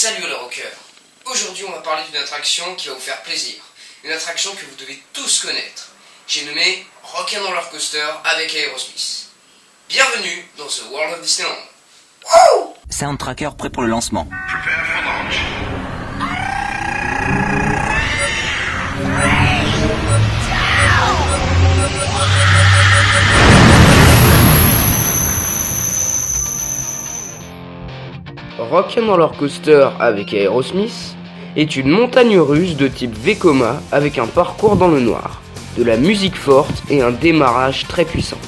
Salut les rockers. Aujourd'hui on va parler d'une attraction qui va vous faire plaisir. Une attraction que vous devez tous connaître. J'ai nommé Rock'n'Roller Coaster avec Aerosmith. Bienvenue dans The World of Disneyland. Wouh! Soundtracker prêt pour le lancement. Prepare for launch. Rock'n'Roller Coaster avec Aerosmith est une montagne russe de type Vekoma avec un parcours dans le noir, de la musique forte et un démarrage très puissant.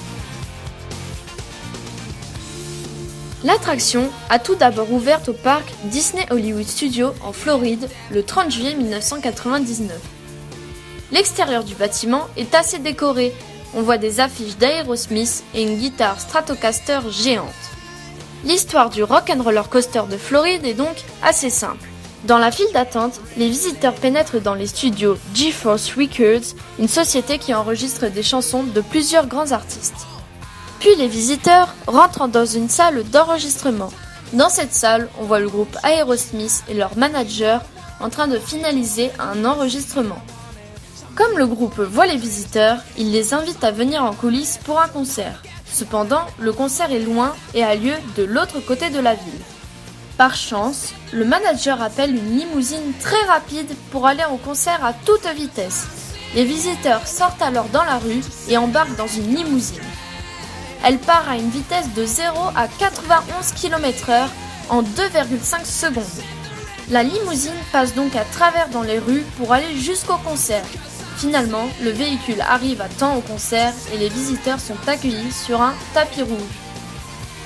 L'attraction a tout d'abord ouvert au parc Disney Hollywood Studios en Floride le 30 juillet 1999. L'extérieur du bâtiment est assez décoré, on voit des affiches d'Aerosmith et une guitare Stratocaster géante. L'histoire du Rock'n'Roller Coaster de Floride est donc assez simple. Dans la file d'attente, les visiteurs pénètrent dans les studios GeForce Records, une société qui enregistre des chansons de plusieurs grands artistes. Puis les visiteurs rentrent dans une salle d'enregistrement. Dans cette salle, on voit le groupe Aerosmith et leur manager en train de finaliser un enregistrement. Comme le groupe voit les visiteurs, il les invite à venir en coulisses pour un concert. Cependant, le concert est loin et a lieu de l'autre côté de la ville. Par chance, le manager appelle une limousine très rapide pour aller au concert à toute vitesse. Les visiteurs sortent alors dans la rue et embarquent dans une limousine. Elle part à une vitesse de 0 à 91 km/h en 2,5 secondes. La limousine passe donc à travers dans les rues pour aller jusqu'au concert. Finalement, le véhicule arrive à temps au concert et les visiteurs sont accueillis sur un tapis rouge.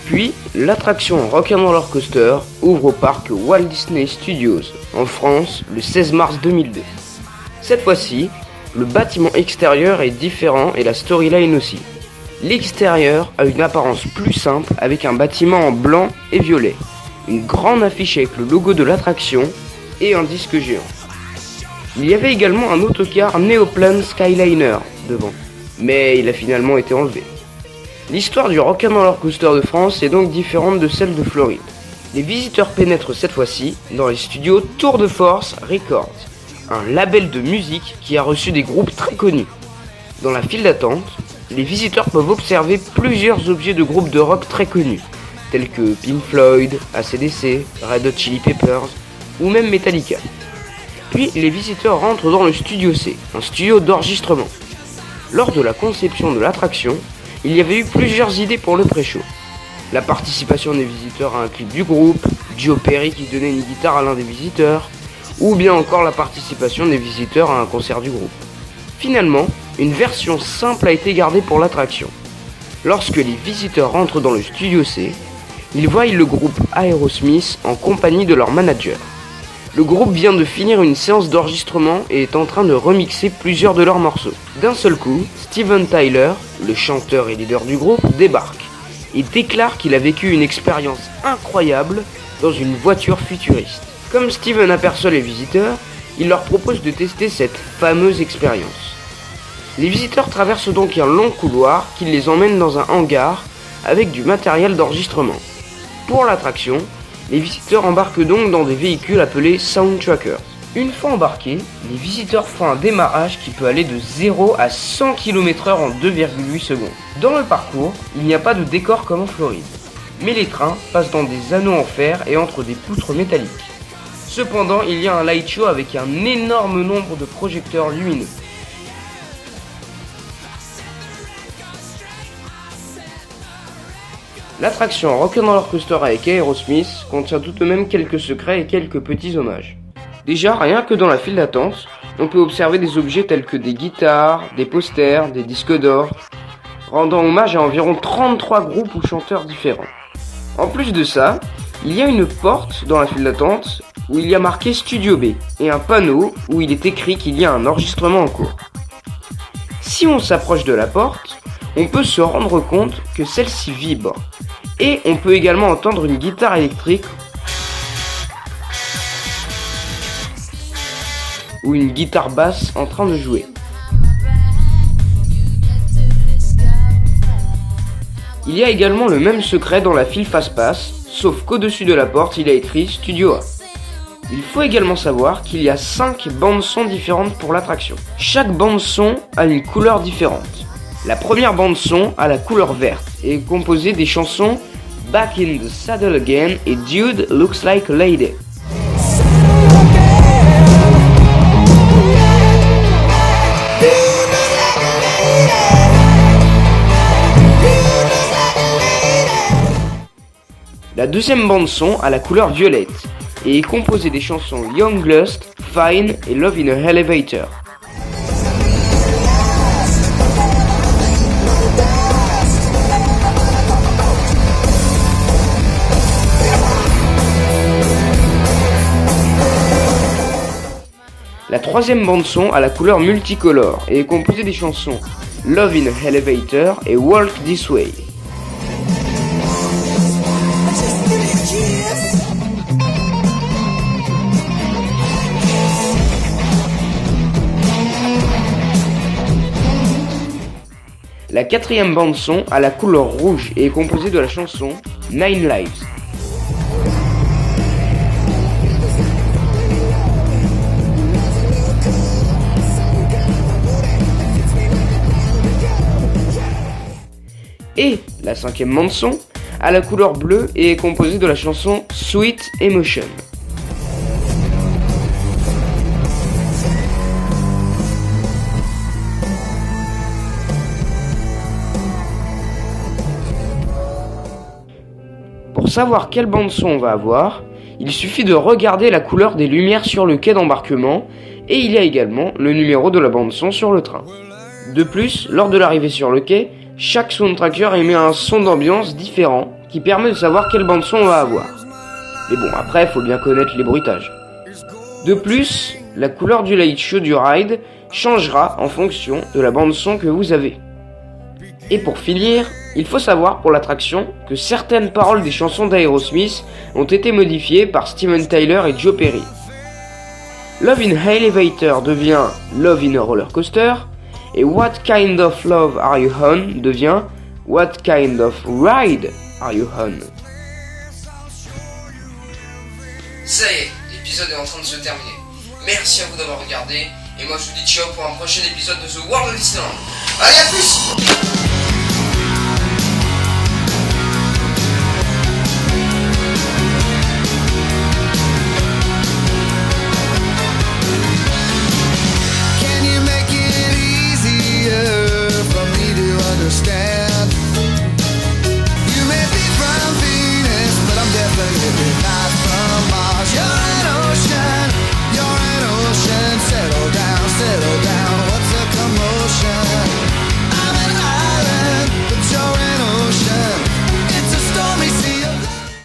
Puis, l'attraction Rock'n'Roller Coaster ouvre au parc Walt Disney Studios, en France, le 16 mars 2002. Cette fois-ci, le bâtiment extérieur est différent et la storyline aussi. L'extérieur a une apparence plus simple avec un bâtiment en blanc et violet, une grande affiche avec le logo de l'attraction et un disque géant. Il y avait également un autocar Neoplan Skyliner devant, mais il a finalement été enlevé. L'histoire du Rock'n'Roller Coaster de France est donc différente de celle de Floride. Les visiteurs pénètrent cette fois-ci dans les studios Tour de Force Records, un label de musique qui a reçu des groupes très connus. Dans la file d'attente, les visiteurs peuvent observer plusieurs objets de groupes de rock très connus, tels que Pink Floyd, AC/DC, Red Hot Chili Peppers ou même Metallica. Puis les visiteurs rentrent dans le Studio C, un studio d'enregistrement. Lors de la conception de l'attraction, il y avait eu plusieurs idées pour le pré-show. La participation des visiteurs à un clip du groupe, Joe Perry qui donnait une guitare à l'un des visiteurs, ou bien encore la participation des visiteurs à un concert du groupe. Finalement, une version simple a été gardée pour l'attraction. Lorsque les visiteurs rentrent dans le Studio C, ils voient le groupe Aerosmith en compagnie de leur manager. Le groupe vient de finir une séance d'enregistrement et est en train de remixer plusieurs de leurs morceaux. D'un seul coup, Steven Tyler, le chanteur et leader du groupe, débarque et déclare qu'il a vécu une expérience incroyable dans une voiture futuriste. Comme Steven aperçoit les visiteurs, il leur propose de tester cette fameuse expérience. Les visiteurs traversent donc un long couloir qui les emmène dans un hangar avec du matériel d'enregistrement. Pour l'attraction, les visiteurs embarquent donc dans des véhicules appelés Soundtrackers. Une fois embarqués, les visiteurs font un démarrage qui peut aller de 0 à 100 km/h en 2,8 secondes. Dans le parcours, il n'y a pas de décor comme en Floride, mais les trains passent dans des anneaux en fer et entre des poutres métalliques. Cependant, il y a un light show avec un énorme nombre de projecteurs lumineux. L'attraction Rock'n'Roller Coaster avec Aerosmith contient tout de même quelques secrets et quelques petits hommages. Déjà, rien que dans la file d'attente, on peut observer des objets tels que des guitares, des posters, des disques d'or, rendant hommage à environ 33 groupes ou chanteurs différents. En plus de ça, il y a une porte dans la file d'attente où il y a marqué Studio B et un panneau où il est écrit qu'il y a un enregistrement en cours. Si on s'approche de la porte, on peut se rendre compte que celle-ci vibre. Et on peut également entendre une guitare électrique ou une guitare basse en train de jouer. Il y a également le même secret dans la file Fast Pass, sauf qu'au-dessus de la porte, il a écrit Studio A. Il faut également savoir qu'il y a 5 bandes son différentes pour l'attraction. Chaque bande son a une couleur différente. La première bande son a la couleur verte et est composée des chansons Back in the Saddle Again et Dude Looks Like a Lady. La deuxième bande son a la couleur violette et est composée des chansons Young Lust, Fine et Love in a Elevator. La troisième bande son a la couleur multicolore et est composée des chansons Love in a Elevator et Walk This Way. La quatrième bande son a la couleur rouge et est composée de la chanson Nine Lives. Et la cinquième bande son a la couleur bleue et est composée de la chanson Sweet Emotion. Pour savoir quelle bande son on va avoir, il suffit de regarder la couleur des lumières sur le quai d'embarquement et il y a également le numéro de la bande son sur le train. De plus, lors de l'arrivée sur le quai, chaque soundtracker émet un son d'ambiance différent qui permet de savoir quelle bande son on va avoir. Mais bon, après, faut bien connaître les bruitages. De plus, la couleur du light show du ride changera en fonction de la bande son que vous avez. Et pour finir, il faut savoir pour l'attraction que certaines paroles des chansons d'Aerosmith ont été modifiées par Steven Tyler et Joe Perry. Love in a Elevator devient Love in a Roller Coaster et What Kind of Love Are You On devient What Kind of Ride Are You On. Ça y est, l'épisode est en train de se terminer. Merci à vous d'avoir regardé et moi je vous dis ciao pour un prochain épisode de The World of Disneyland. Allez, à plus!